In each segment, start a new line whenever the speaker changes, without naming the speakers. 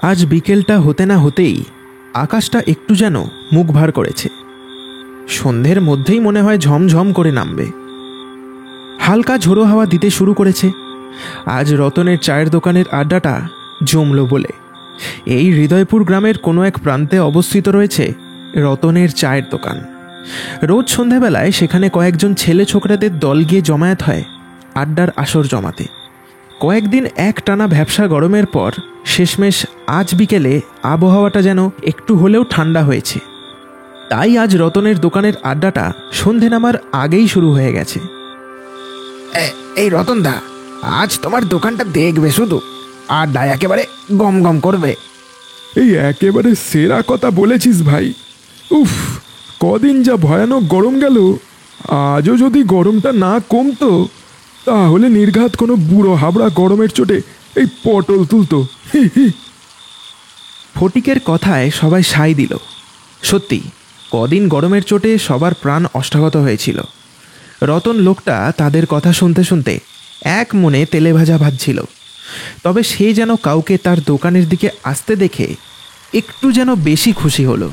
আজ বিকেলটা হতে না হতেই আকাশটা একটু যেন মুখ ভার করেছে। সন্ধ্যের মধ্যেই মনে হয় ঝমঝম করে নামবে। হালকা ঝোড়ো হাওয়া দিতে শুরু করেছে। আজ রতনের চায়ের দোকানের আড্ডাটা জমল বলে এই হৃদয়পুর গ্রামের কোনো এক প্রান্তে অবস্থিত রয়েছে রতনের চায়ের দোকান। রোজ সন্ধ্যাবেলায় সেখানে কয়েকজন ছেলে ছোকরাদের দল গিয়ে জমায়েত হয় আড্ডার আসর জমাতে। কয়েকদিন এক টানা ভ্যাপসা গরমের পর শেষমেশ আজ বিকেলে আবহাওয়াটা যেন একটু হলেও ঠান্ডা হয়েছে। তাই আজ রতনের দোকানের আড্ডাটা সন্ধে নামার আগেই শুরু হয়ে গেছে।
এই রতনদা, আজ তোমার দোকানটা দেখবে শুধু, আড্ডা একেবারে গম গম করবে।
এই একেবারে সেরা কথা বলেছিস ভাই। উফ, কদিন যা ভয়ানক গরম গেল, আজও যদি গরমটা না কমতো তাহলে নির্ঘাত কোনো বুড়ো হাবড়া গরমের চোটে এই পটল তুলতো।
ফটিকের কথায় সবাই সায় দিল। সত্যি কদিন গরমের চোটে সবার প্রাণ অষ্টাগত হয়েছিল। রতন লোকটা তাদের কথা শুনতে শুনতে এক মনে তেলে ভাজা ভাজছিল। তবে সে যেন কাউকে তার দোকানের দিকে আসতে দেখে একটু যেন বেশি খুশি হলো।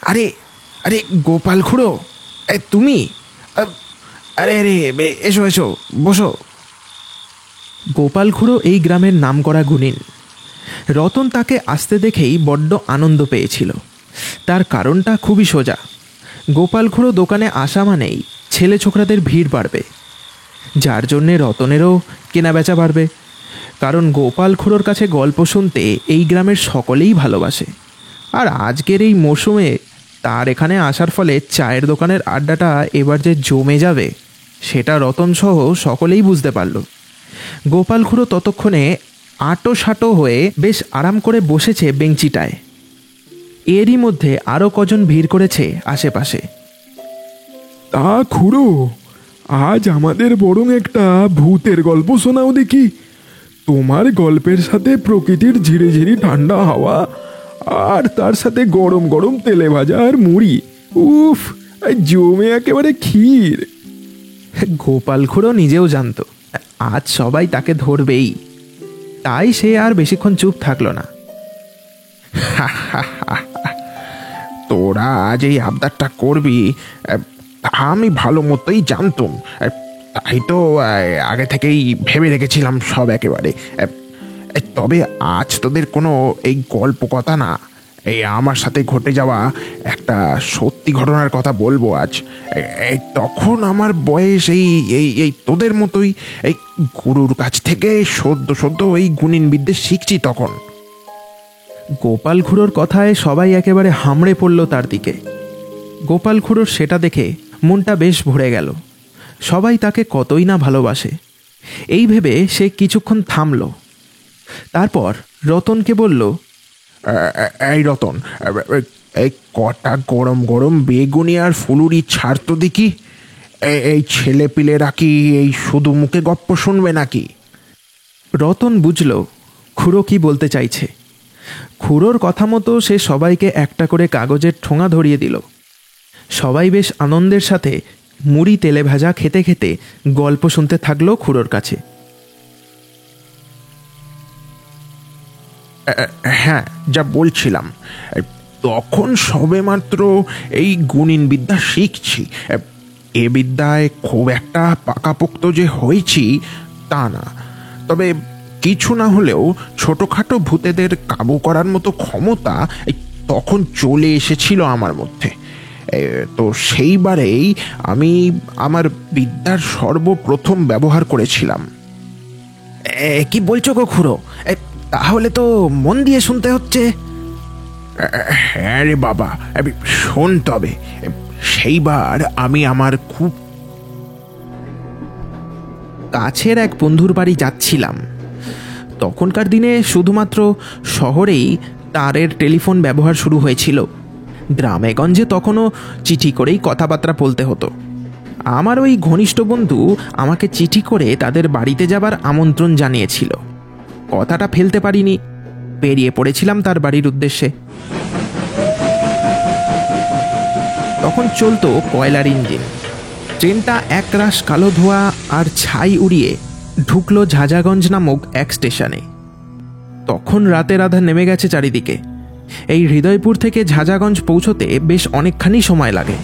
আরে আরে গোপাল খুড়ো, তুমি? আরে আরে এসো এসো, বসো।
গোপাল খুড়ো এই গ্রামের নামকরা গুণিন। রতন তাকে আসতে দেখেই বড্ড আনন্দ পেয়েছিল। তার কারণটা খুবই সোজা। গোপাল খুড়ো দোকানে আসা মানেই ছেলে ছোকরাদের ভিড় বাড়বে, যার জন্যে রতনেরও কেনাবেচা বাড়বে। কারণ গোপাল খুড়োর কাছে গল্প শুনতে এই গ্রামের সকলেই ভালোবাসে। আর আজকের এই মৌসুমে তার এখানে আসার ফলে চায়ের দোকানের আড্ডাটা এবার যে জমে যাবে সেটা রতন সহ সকলেই বুঝতে পারল। গোপাল খুড়ো ততক্ষণে আটো সাটো হয়ে বেশ আরাম করে বসেছে বেঞ্চিটায়। এরই মধ্যে আরও কজন ভিড় করেছে আশেপাশে।
তা খুড়ো, আজ আমাদের বরং একটা ভূতের গল্প শোনাও দেখি। তোমার গল্পের সাথে প্রকৃতির ঝিরিঝিরি ঠান্ডা হাওয়া আর তার সাথে গরম গরম তেলে ভাজা আর মুড়ি, উফ, জমে একেবারে ক্ষীর।
গোপাল খুড়ো নিজেও জানত আজ সবাই তাকে ধরবেই, তাই সে আর বেশিক্ষণ চুপ থাকলো না।
তোরা আজ এই আবদারটা করবি আমি ভালো মতোই জানতুম, তাই তো আগে থেকেই ভেবে রেখেছিলাম সব একেবারে। তবে আজ তোদের কোনো এই গল্প কথা না, এই আমার সাথে ঘটে যাওয়া একটা সত্যি ঘটনার কথা বলবো আজ। তখন আমার বয়স এই এই এই তোদের মতোই, এই গুরুর কাছ থেকে সদ্য সদ্য এই গুণিন বিদ্যে শিখছি তখন।
গোপাল খুড়োর কথায় সবাই একেবারে হামড়ে পড়ল তার দিকে। গোপাল খুড়োর সেটা দেখে মনটা বেশ ভরে গেল। সবাই তাকে কতই না ভালোবাসে। এই ভেবে সে কিছুক্ষণ থামল। তারপর রতনকে বলল,
এই রতন, এই কটা গরম গরম বেগুনি আর ফুলুরি ছাড় তো দেখি। এই ছেলে পিলেরা কি এই শুধু মুখে গপ্প শুনবে নাকি?
রতন বুঝল খুড়ো কি বলতে চাইছে। খুড়োর কথা মতো সে সবাইকে একটা করে কাগজের ঠোঙা ধরিয়ে দিল। সবাই বেশ আনন্দের সাথে মুড়ি তেলে ভাজা খেতে খেতে গল্প শুনতে থাকলো খুড়োর কাছে।
হ্যাঁ, যা বলছিলাম, তখন সবে মাত্র এই গুণিন বিদ্যা শিখছি। এ বিদ্যায় খুব একটা পাকাপোক্ত যে হয়েছি তা না, তবে কিছু না হলেও ছোটোখাটো ভূতেদের কাবু করার মতো ক্ষমতা তখন চলে এসেছিল আমার মধ্যে। তো সেইবারেই আমি আমার বিদ্যার সর্বপ্রথম ব্যবহার করেছিলাম। কি বলছো গো খুড়ো? তাহলে তো মন দিয়ে শুনতে হচ্ছে। হ্যাঁ রে বাবা, শোন তবে। সেইবার আমি আমার খুব
কাছের এক বন্ধুর বাড়ি যাচ্ছিলাম। তখনকার দিনে শুধুমাত্র শহরেই তারের টেলিফোন ব্যবহার শুরু হয়েছিল। গ্রামেগঞ্জে তখনও চিঠি করেই কথাবার্তা বলতে হতো। আমার ওই ঘনিষ্ঠ বন্ধু আমাকে চিঠি করে তাদের বাড়িতে যাবার আমন্ত্রণ জানিয়েছিল। কথাটা ফেলতে পারিনি, বেরিয়ে পড়েছিলাম তার বাড়ির উদ্দেশ্যে। তখন চলতো কয়লার ইঞ্জিন। ট্রেনটা একরাশ কালো ধোঁয়া আর ছাই উড়িয়ে ঢুকলো ঝাঁঝাগঞ্জ নামক এক স্টেশনে। তখন রাতের আধার নেমে গেছে চারিদিকে। এই হৃদয়পুর থেকে ঝাঁঝাগঞ্জ পৌঁছতে বেশ অনেকখানি সময় লাগে।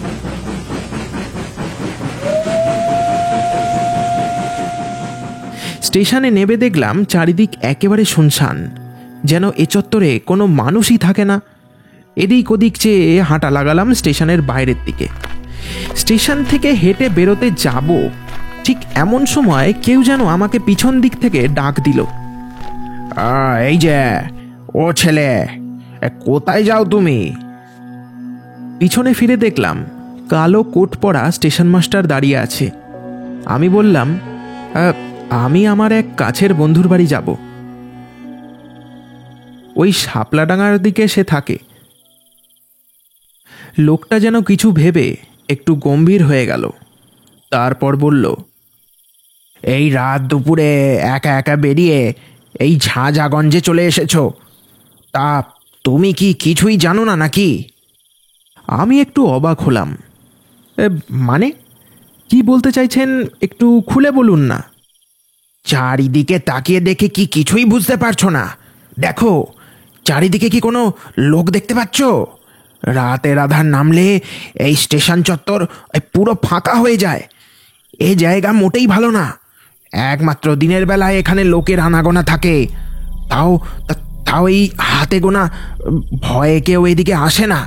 স্টেশনে নেমে দেখলাম চারিদিক একেবারে শুনশান, যেন এ চত্বরে কোনো মানুষই থাকে না। এদিক ওদিক চেয়ে হাঁটা লাগালাম স্টেশনের বাইরের দিকে। স্টেশন থেকে হেঁটে বেরোতে যাব, ঠিক এমন সময় কেউ যেন আমাকে পিছন দিক থেকে ডাক দিল।
এই যে, ও ছেলে, কোথায় যাও তুমি?
পিছনে ফিরে দেখলাম কালো কোট পরা স্টেশন মাস্টার দাঁড়িয়ে আছে। আমি বললাম, আমি আমার এক কাছের বন্ধুর বাড়ি যাব। ওই শাপলাডাঙ্গার দিকে সে থাকে। লোকটা যেন কিছু ভেবে একটু গম্ভীর হয়ে গেল। তারপর বলল,
এই রাত দুপুরে একা একা বেরিয়ে এই ঝাঁঝাগঞ্জে চলে এসেছো? তা তুমি কি কিছুই জানো না নাকি?
আমি একটু অবাক হলাম। মানে কি বলতে চাইছেন, একটু খুলে বলুন না।
চারিদিকে তাকিয়ে দেখে কি কিছুই বুঝতে পারছো না? দেখো, চারিদিকে কি কোনো লোক দেখতে পাচ্ছ? রাতের আধার নামলে এই স্টেশন চত্বর পুরো ফাঁকা হয়ে যায়। এই জায়গা মোটেই ভালো না। একমাত্র দিনের বেলায় এখানে লোকের আনাগোনা থাকে, তাও তাও এই হাতে গোনা। ভয়ে কেউ এদিকে আসে না।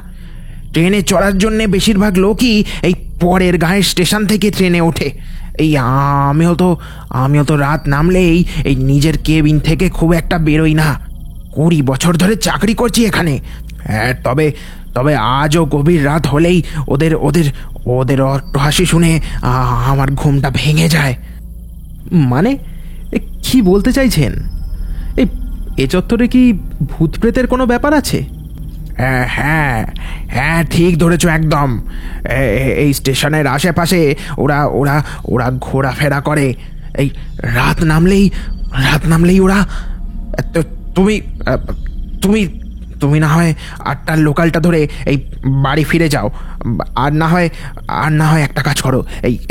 ট্রেনে চড়ার জন্যে বেশিরভাগ লোকই এই পরের গায়ের স্টেশন থেকে ট্রেনে ওঠে। এই আমিও তো রাত নামলেই এই নিজের কেবিন থেকে খুব একটা বেরোই না। 20 বছর ধরে চাকরি করছি এখানে। তবে তবে আজও গভীর রাত হলেই ওদের ওদের ওদের অট্টহাসি শুনে আমার ঘুমটা ভেঙে যায়।
মানে কি বলতে চাইছেন? এ চত্বরে কি ভূত প্রেতের কোনো ব্যাপার আছে?
হ্যাঁ হ্যাঁ, ঠিক ধরেছ একদম। এই স্টেশনের আশেপাশে ওরা ওরা ওরা ঘোরাফেরা করে। এই রাত নামলেই ওরা। তুমি তুমি তুমি না হয় 8টার লোকালটা ধরে এই বাড়ি ফিরে যাও। আর না হয় একটা কাজ করো,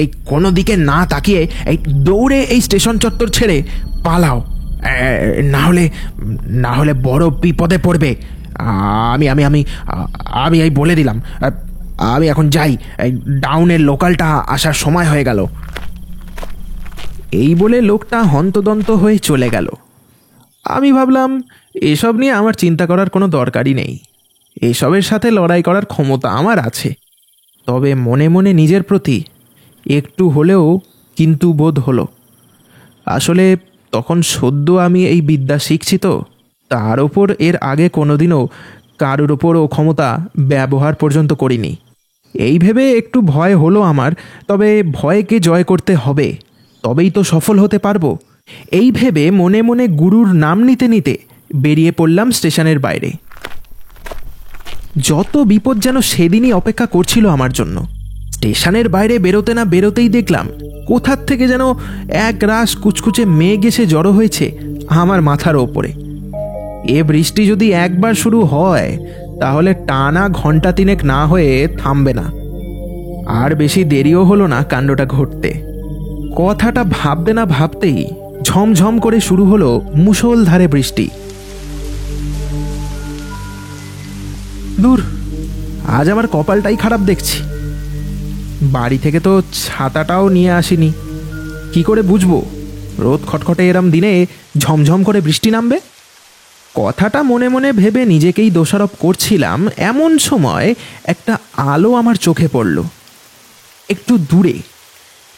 এই কোনো দিকে না তাকিয়ে এই দৌড়ে এই স্টেশন চত্বর ছেড়ে পালাও। না হলে বড় বিপদে পড়বে। আমি আমি আমি আমি এই বলে দিলাম। আমি এখন যাই, এই ডাউনের লোকালটা আসার সময় হয়ে গেল।
এই বলে লোকটা হন্তদন্ত হয়ে চলে গেল। আমি ভাবলাম এসব নিয়ে আমার চিন্তা করার কোনো দরকারই নেই। এসবের সাথে লড়াই করার ক্ষমতা আমার আছে। তবে মনে মনে নিজের প্রতি একটু হলেও কিন্তু বোধ হলো। আসলে তখন সদ্য আমি এই বিদ্যা শিখছি, তো তার ওপর এর আগে কোনোদিনও কারোর ওপর ও ক্ষমতা ব্যবহার পর্যন্ত করিনি। এই ভেবে একটু ভয় হলো আমার। তবে ভয়কে জয় করতে হবে, তবেই তো সফল হতে পারবো। এই ভেবে মনে মনে গুরুর নাম নিতে নিতে বেরিয়ে পড়লাম স্টেশনের বাইরে। যত বিপদ যেন সেদিনই অপেক্ষা করছিল আমার জন্য। স্টেশনের বাইরে বেরোতে না বেরোতেই দেখলাম কোথার থেকে যেন এক রাশ কুচকুচে মেঘ এসে জড়ো হয়েছে আমার মাথার ওপরে। এ বৃষ্টি যদি একবার শুরু হয় তাহলে টানা ঘন্টা 3 না হয়ে থামবে না। আর বেশি দেরিও হলো না কাণ্ডটা ঘটতে। কথাটা ভাবতে না ভাবতেই ঝমঝম করে শুরু হলো মুষলধারে বৃষ্টি। দূর, আজ আমার কপালটাই খারাপ দেখছি। বাড়ি থেকে তো ছাতাটাও নিয়ে আসিনি। কি করে বুঝবো রোদ খটখটে এরম দিনে ঝমঝম করে বৃষ্টি নামবে? কথাটা মনে মনে ভেবে নিজেকেই দোষারোপ করছিলাম, এমন সময় একটা আলো আমার চোখে পড়ল। একটু দূরে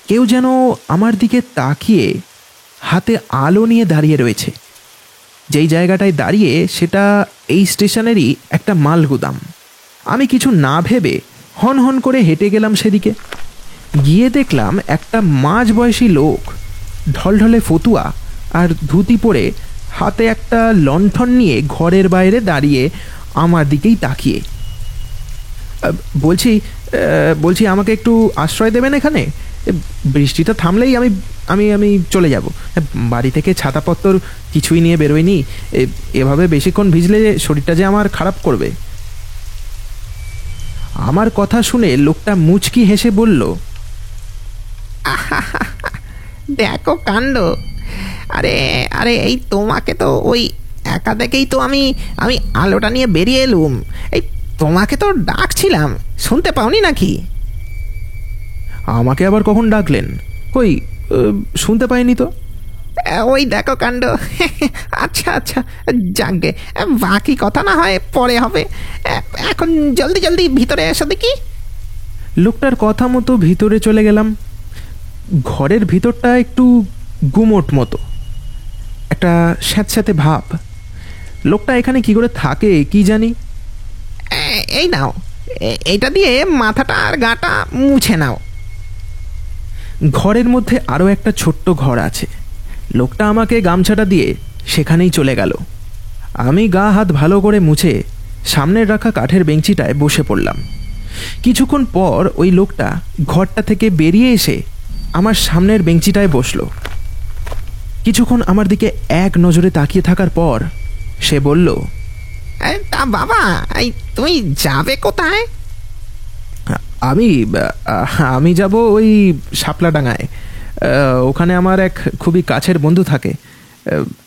কেউ যেন আমার দিকে তাকিয়ে হাতে আলো নিয়ে দাঁড়িয়ে রয়েছে। যেই জায়গাটায় দাঁড়িয়ে সেটা এই স্টেশনেরই একটা মালগুদাম। আমি কিছু না ভেবে হন হন করে হেঁটে গেলাম সেদিকে। গিয়ে দেখলাম একটা মাঝবয়সী লোক ঢলঢলে ফতুয়া আর ধুতি পরে হাতে একটা লণ্ঠন নিয়ে ঘরের বাইরে দাঁড়িয়ে আমার দিকেই তাকিয়ে। বলছি আমাকে একটু আশ্রয় দেবেন এখানে? বৃষ্টিটা থামলেই আমি আমি আমি চলে যাব। বাড়ি থেকে ছাতাপত্তর কিছুই নিয়ে বেরোয়নি। এভাবে বেশিক্ষণ ভিজলে শরীরটা যে আমার খারাপ করবে। আমার কথা শুনে লোকটা মুচকি হেসে বলল,
দেখো কাণ্ড। আরে আরে এই তোমাকে তো ওই একা দেখেই তো আমি আমি আলোটা নিয়ে বেরিয়ে এলুম। এই তোমাকে তো ডাকছিলাম, শুনতে পাওনি নাকি?
আমাকে আবার কখন ডাকলেন? কই, শুনতে পাইনি তো।
ওই দেখো কাণ্ড। আচ্ছা আচ্ছা, যাকগে, বাকি কথা না হয় পরে হবে। এখন জলদি জলদি ভিতরে এসো দেখি।
লোকটার কথা মতো ভিতরে চলে গেলাম। ঘরের ভিতরটা একটু গুমোট মতো, একটা স্যাঁতস্যাঁতে ভাব। লোকটা এখানে কি করে থাকে কি জানি।
এই নাও, এইটা দিয়ে মাথাটা আর গাটা মুছে নাও।
ঘরের মধ্যে আরও একটা ছোট্ট ঘর আছে। লোকটা আমাকে গামছাটা দিয়ে সেখানেই চলে গেল। আমি গা হাত ভালো করে মুছে সামনের রাখা কাঠের বেঞ্চিটায় বসে পড়লাম। কিছুক্ষণ পর ওই লোকটা ঘরটা থেকে বেরিয়ে এসে আমার সামনের বেঞ্চিটায় বসলো। কিছুক্ষণ আমার দিকে এক নজরে তাকিয়ে থাকার পর সে বলল,
তা বাবা, এই তুমি যাবে কোথায়?
আমি আমি যাব ওই শাপলাডাঙ্গায়। ওখানে আমার এক খুবই কাছের বন্ধু থাকে,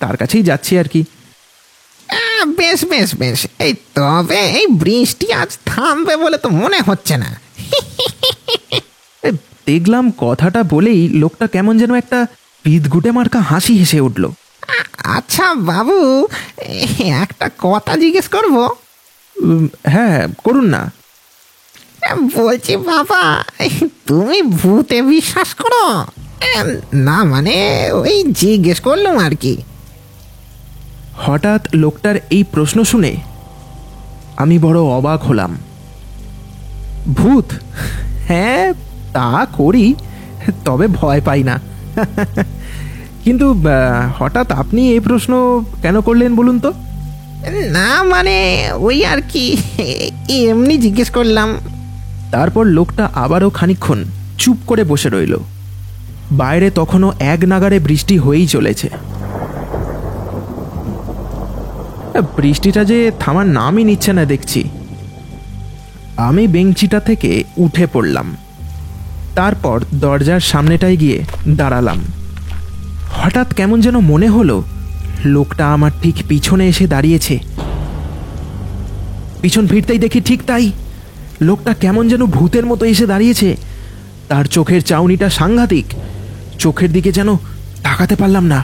তার কাছেই যাচ্ছি আর কি।
বেশ বেশ বেশ, এই তবে এই বৃষ্টি আজ থামবে বলে তো মনে হচ্ছে না।
দেখলাম কথাটা বলেই লোকটা কেমন যেন একটা বিদঘুটে মার্কা হাসি হেসে উঠল।
আচ্ছা বাবু, একটা কথা জিজ্ঞেস করবো?
হ্যাঁ, করুন না।
বলছি বাবা, তুমি ভূতে বিশ্বাস করো? না মানে ওই জিজ্ঞেস করলাম আর কি।
হঠাৎ লোকটার এই প্রশ্ন শুনে আমি বড় অবাক হলাম। ভূত? হ্যাঁ, তা করি, তবে ভয় পাই না। কিন্তু হঠাৎ আপনি এই প্রশ্ন কেন করলেন বলুন তো?
না মানে ওই আর কি, এমনি জিজ্ঞেস করলাম।
তারপর লোকটা আবারও খানিকক্ষণ চুপ করে বসে রইল। বাইরে তখনও এক নাগাড়ে বৃষ্টি হয়েই চলেছে। বৃষ্টিটা যে থামার নামই নিচ্ছে না দেখছি। আমি বেঞ্চিটা থেকে উঠে পড়লাম। তারপর দরজার সামনেটায় গিয়ে দাঁড়ালাম। হঠাৎ কেমন যেন মনে হলো লোকটা আমার ঠিক পিছনে এসে দাঁড়িয়েছে। পিছন ফিরতেই দেখি ঠিক তাই, লোকটা কেমন যেন ভূতের মতো এসে দাঁড়িয়েছে। তার চোখের চাউনিটা সাংঘাতিক, চোখের দিকে যেন তাকাতে পারলাম না।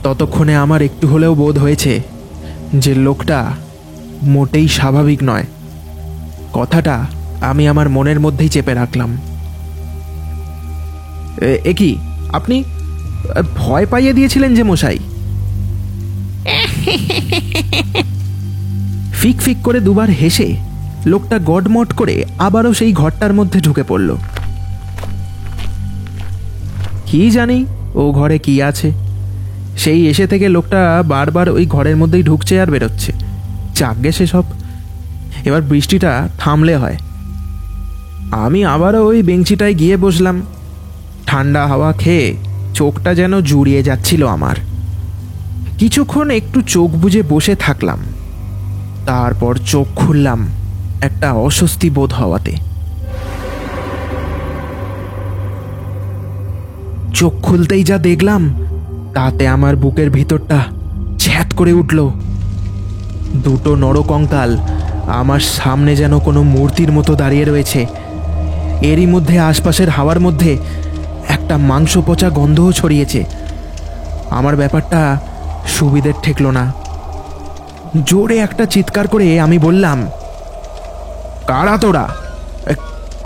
ততক্ষণে আমার একটু হলেও বোধ হয়েছে যে লোকটা মোটেই স্বাভাবিক নয়। কথাটা আমি আমার মনের মধ্যেই চেপে রাখলাম। এ কি, আপনি ভয় পাইয়ে দিয়েছিলেন যে মশাই? ফিক ফিক করে দুবার হেসে লোকটা গডমট করে আবারও সেই ঘরটার মধ্যে ঢুকে পড়ল। কি জানি ও ঘরে কি আছে। সেই এসে থেকে লোকটা বারবার ওই ঘরের মধ্যেই ঢুকছে আর বেরোচ্ছে। যাকগে সেসব, এবার বৃষ্টিটা থামলে হয়। আমি আবারও ওই বেঞ্চিটায় গিয়ে বসলাম। ঠান্ডা হাওয়া খেয়ে চোখটা যেন জুড়িয়ে যাচ্ছিল আমার। কিছুক্ষণ একটু চোখ বুজে বসে থাকলাম। তারপর চোখ খুললাম একটা অস্বস্তি বোধ হওয়াতে। চোখ খুলতেই যা দেখলাম তাতে আমার বুকের ভিতরটা ছ্যাঁত করে উঠল। দুটো নরকঙ্কাল আমার সামনে যেন কোনো মূর্তির মতো দাঁড়িয়ে রয়েছে। এরই মধ্যে আশপাশের হাওয়ার মধ্যে একটা মাংস পচা গন্ধও ছড়িয়েছে। আমার ব্যাপারটা সুবিধের ঠেকল না। জোরে একটা চিৎকার করে আমি বললাম, কারা তোরা?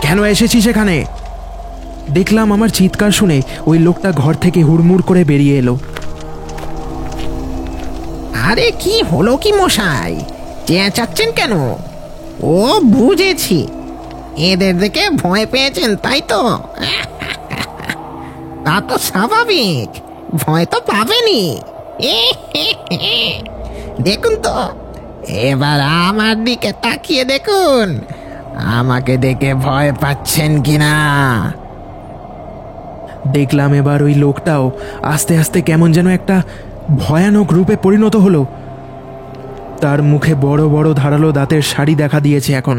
কেন এসেছিস এখানে? দেখলাম আমার চিৎকার শুনে ওই লোকটা ঘর থেকে হুড়মুড় করে বেরিয়ে এলো।
আরে কি হলো কি মশাই, চেঁচাচ্ছেন কেন? ও বুঝেছি, এদের দেখে ভয় পেয়েছেন তাই তো? তা তো স্বাভাবিক, ভয় তো পাবেনি। দেখুন তো, এবার আমার দিকে তাকিয়ে দেখুন, আমাকে দেখে ভয় পাচ্ছেন কিনা।
দেখলাম এবার ওই লোকটাও আস্তে আস্তে কেমন যেন একটা ভয়ানক রূপে পরিণত হলো। তার মুখে বড় বড় ধারালো দাঁতের শাড়ি দেখা দিয়েছে এখন।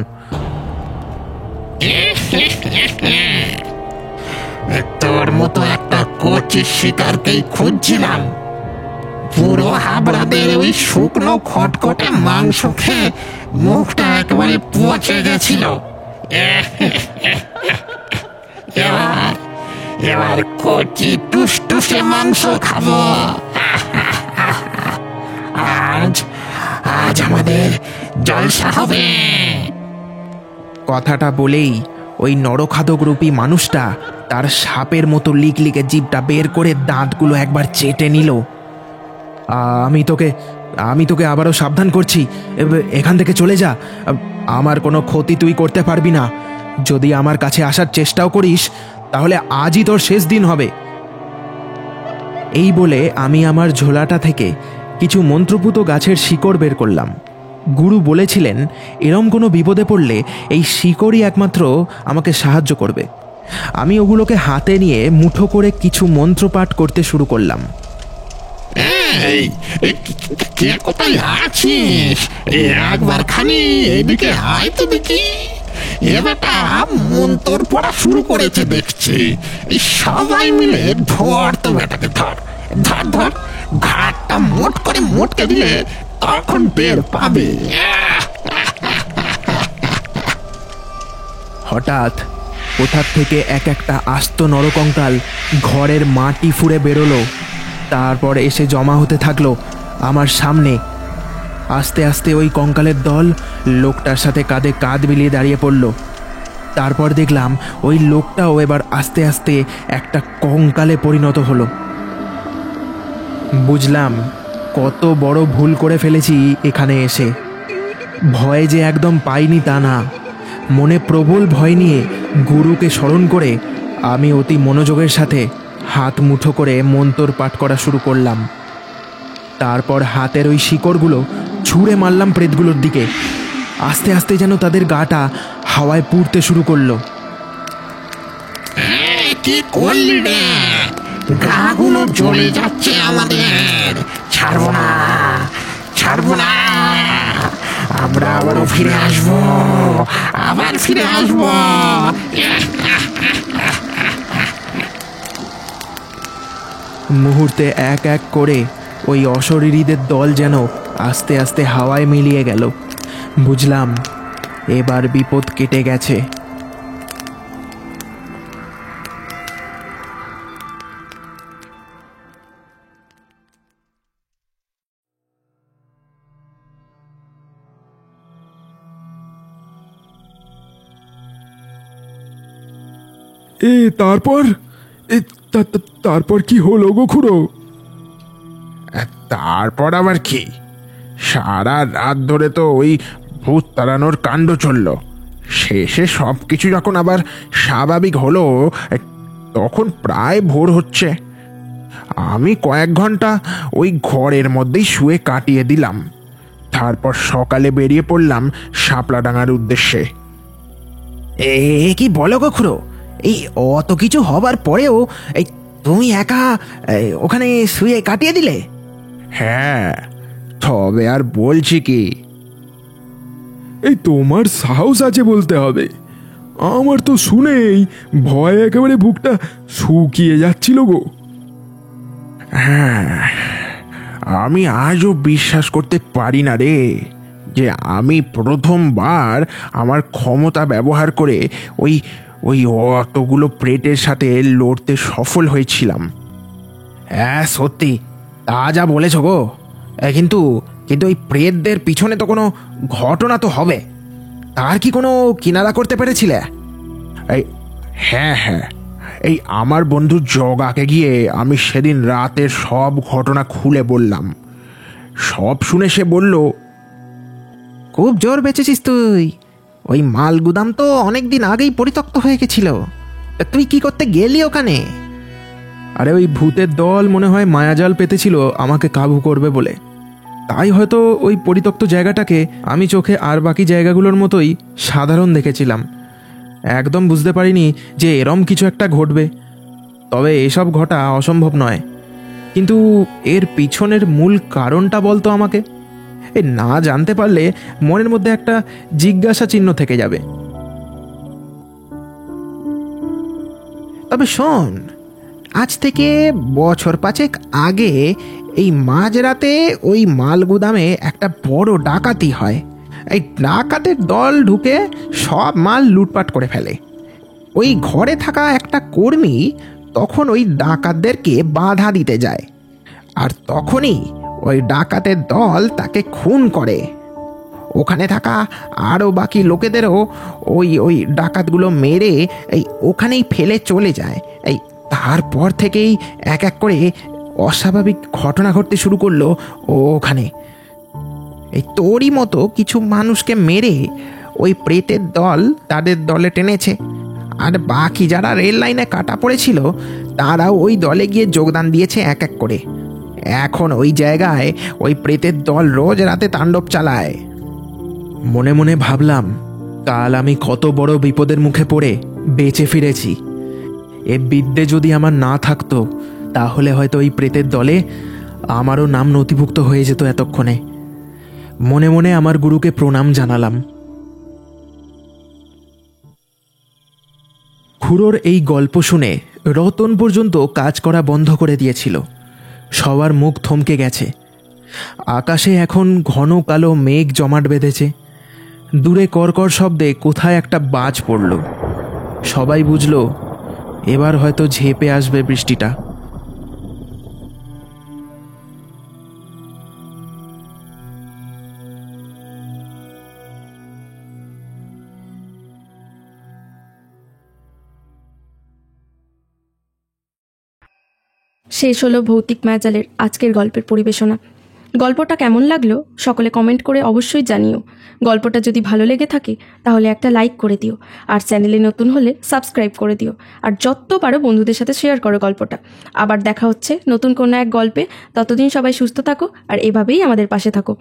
তোর মতো একটা কচি শিকারকেই খুঁজছিলাম,
পুরো হাবড়াদের ওই শুকনো খটখটে মাংস খেয়ে মুখটা একেবারে পচে গেছিল। এবার এবার কচি টুসটুসে মাংস খাবো। আজ আজ আমাদের জলসা হবে।
কথাটা বলেই ওই নরখাদকরূপী মানুষটা তার সাপের মতো লিকলিকে জিভটা বের করে দাঁতগুলো একবার চেটে নিল। আমি তোকে আবারও সাবধান করছি, এখান থেকে চলে যা। আমার কোনো ক্ষতি তুই করতে পারবি না। যদি আমার কাছে আসার চেষ্টাও করিস তাহলে আজই তোর শেষ দিন হবে। এই বলে আমি আমার ঝোলাটা থেকে কিছু মন্ত্রপুত গাছের শিকড় বের করলাম। গুরু বলেছিলেন এরম কোনো বিপদে পড়লে এই শিকড়ই একমাত্র আমাকে সাহায্য করবে। আমি ওগুলোকে হাতে নিয়ে মুঠো করে কিছু মন্ত্রপাঠ করতে শুরু করলাম।
কে কোথায় আছিস? একবার খানি এদিকে আয় তো দেখি। এ বেটা মন্তর পড়া শুরু করেছে দেখছি। সবাই মিলে ধর তো বেটাকে, ধর ধর ধর। ঘাটটা মোট করে মোটকে দিলে তখন টের পাবে।
হঠাৎ কোথার থেকে এক একটা আস্ত নরকঙ্কাল ঘরের মাটি ফুঁড়ে বেরোলো, তারপর এসে জমা হতে থাকলো আমার সামনে। আস্তে আস্তে ওই কঙ্কালের দল লোকটার সাথে কাঁধে কাঁধ মিলিয়ে দাঁড়িয়ে পড়ল। তারপর দেখলাম ওই লোকটাও এবার আস্তে আস্তে একটা কঙ্কালে পরিণত হলো। বুঝলাম কত বড় ভুল করে ফেলেছি এখানে এসে। ভয় যে একদম পাইনি তা না, মনে প্রবল ভয় নিয়ে গুরুকে স্মরণ করে আমি অতি মনোযোগের সাথে হাত মুঠো করে মন্তর পাঠ করা শুরু করলাম। তারপর হাতের ওই শিকড়গুলো ছুঁড়ে মারলাম প্রেতগুলোর দিকে। আস্তে আস্তে যেন তাদের গাটা হাওয়ায় পুড়তে শুরু করলো।
কি করলি রে? গাগুলো জ্বলে যাচ্ছে আমাদের। ছাড়বো না, ছাড়বো না। আমরা আবারও ফিরে আসবো, আবার ফিরে আসবো।
মুহূর্তে এক এক করে ওই অশরীরীদের দল যেন আস্তে আস্তে হাওয়ায় মিলিয়ে গেল। বুঝলাম এবার বিপদ কেটে গেছে।
তারপর তারপর কি হলো গো খুড়ো?
তারপর আবার কি, সারা রাত ধরে তো ওই ভূত তাড়ানোর কাণ্ড চলল। শেষে সব কিছু যখন আবার স্বাভাবিক হলো তখন প্রায় ভোর হচ্ছে। আমি কয়েক ঘন্টা ওই ঘরের মধ্যেই শুয়ে কাটিয়ে দিলাম। তারপর সকালে বেরিয়ে পড়লাম শাপলাডাঙ্গার উদ্দেশ্যে।
এ কি বলো গো খুড়ো, এই অত কিছু হবার পরেও এই তুমি একা ওখানে শুয়ে কাটিয়ে দিলে?
হ্যাঁ, তবে আর বলছি কি,
এই তোমার সাহস আছে বলতে হবে। আমার তো শুনেই ভয়ে একেবারে বুকটা শুকিয়ে যাচ্ছিল গো।
হ্যাঁ, আমি আজও বিশ্বাস করতে পারি না রে যে আমি প্রথমবার আমার ক্ষমতা ব্যবহার করে ওই ওই অতগুলো প্রেতের সাথে লড়তে সফল হয়েছিলাম।
হ্যাঁ সত্যি, তা যা বলেছ গো। কিন্তু কিন্তু ওই প্রেতদের পিছনে তো কোনো ঘটনা তো হবে, তার কি কোনো কিনারা করতে পেরেছিলে?
হ্যাঁ হ্যাঁ, এই আমার বন্ধু জগাকে গিয়ে আমি সেদিন রাতের সব ঘটনা খুলে বললাম। সব শুনে সে বলল,
খুব জোর বেঁচেছিস তুই। ওই মাল গুদাম তো অনেকদিন আগেই পরিত্যক্ত হয়ে গেছিল, তুই কি করতে গেলি ওখানে? আরে ওই ভূতের দল মনে হয় মায়াজাল পেতেছিল আমাকে কাবু করবে বলে, তাই হয়তো ওই পরিত্যক্ত জায়গাটাকে আমি চোখে আর বাকি জায়গাগুলোর মতোই সাধারণ দেখেছিলাম। একদম বুঝতে পারিনি যে এরম কিছু একটা ঘটবে। তবে এসব ঘটা অসম্ভব নয়, কিন্তু এর পিছনের মূল কারণটা বলতো আমাকে। এ না জানতে পারলে মনের মধ্যে একটা জিজ্ঞাসা চিহ্ন থেকে যাবে। তবে শোন, আজ থেকে বছর 5 আগে
এই মাঝরাতে ওই মাল গুদামে একটা বড় ডাকাতি হয়। এই ডাকাতের দল ঢুকে সব মাল লুটপাট করে ফেলে। ওই ঘরে থাকা একটা কর্মী তখন ওই ডাকাতদেরকে বাধা দিতে যায়, আর তখনই ওই ডাকাতের দল তাকে খুন করে। ওখানে থাকা আরও বাকি লোকেদেরও ওই ওই ডাকাতগুলো মেরে এই ওখানেই ফেলে চলে যায়। এই তারপর থেকেই এক এক করে অস্বাভাবিক ঘটনা ঘটতে শুরু করলো ওখানে। এই তোরই মতো কিছু মানুষকে মেরে ওই প্রেতের দল তাদের দলে টেনেছে, আর বাকি যারা রেল লাইনে কাটা পড়েছিল তারাও ওই দলে গিয়ে যোগদান দিয়েছে এক এক করে। এখন ওই জায়গায় ওই প্রেতের দল রোজ রাতে তাণ্ডব চালায়।
মনে মনে ভাবলাম, কাল আমি কত বড় বিপদের মুখে পড়ে বেঁচে ফিরেছি। এ বিদ্যে যদি আমার না থাকতো তাহলে হয়তো ওই প্রেতের দলে আমারও নাম নথিভুক্ত হয়ে যেত এতক্ষণে। মনে মনে আমার গুরুকে প্রণাম জানালাম। খুড়োর এই গল্প শুনে রতন পর্যন্ত কাজ করা বন্ধ করে দিয়েছিল। সবার মুখ থমকে গেছে। আকাশে এখন ঘন কালো মেঘ জমাট বেঁধেছে। দূরে কর্কর শব্দে কোথায় একটা বাজ পড়ল। সবাই বুঝল এবার হয়তো ঝেঁপে আসবে বৃষ্টিটা।
শেষ হলো ভৌতিক মায়াজালের আজকের গল্পের পরিবেশনা। গল্পটা কেমন লাগলো সকলে কমেন্ট করে অবশ্যই জানিও। গল্পটা যদি ভালো লেগে থাকে তাহলে একটা লাইক করে দিও, আর চ্যানেলে নতুন হলে সাবস্ক্রাইব করে দিও, আর যত পারো বন্ধুদের সাথে শেয়ার করো গল্পটা। আবার দেখা হচ্ছে নতুন কোনো এক গল্পে। ততদিন সবাই সুস্থ থাকো আর এভাবেই আমাদের পাশে থাকো।